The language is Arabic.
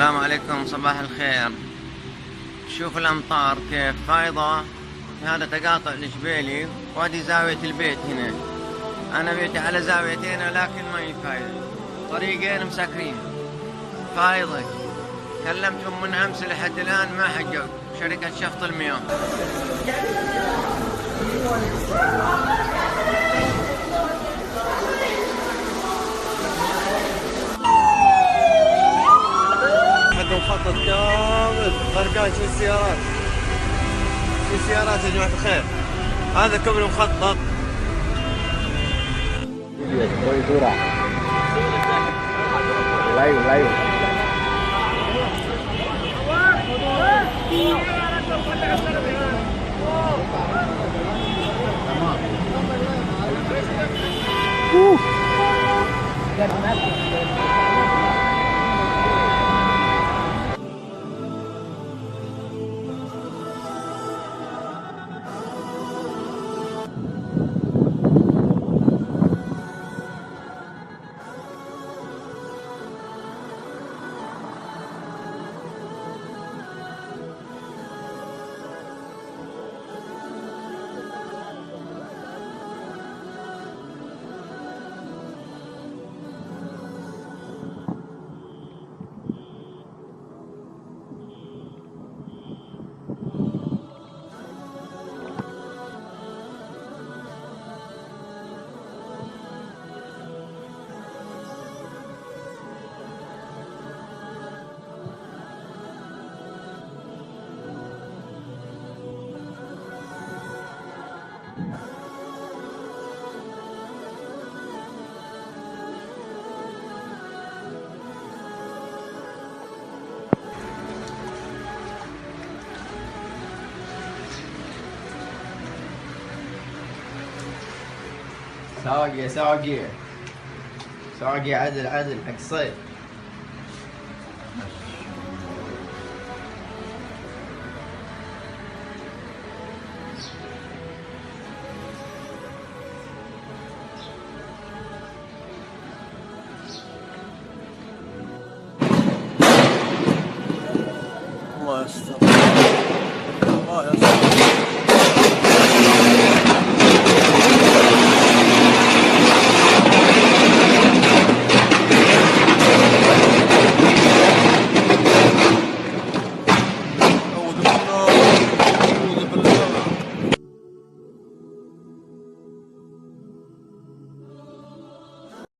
السلام عليكم، صباح الخير. شوف الأمطار كيف فايضة في هذا تقاطع الجبيلي، وهذه زاوية البيت هنا. أنا بيتي على زاويتين لكن ما يفايد، طريقين مسكرين فايضة. كلمتهم من أمس لحد الآن ما حجوا، شركة شفط المياه. مخطط كامل غرقان. شو السيارات يا جماعة الخير، هذا كبر مخطط. سواقي عدل حق الصيف. الله يستر.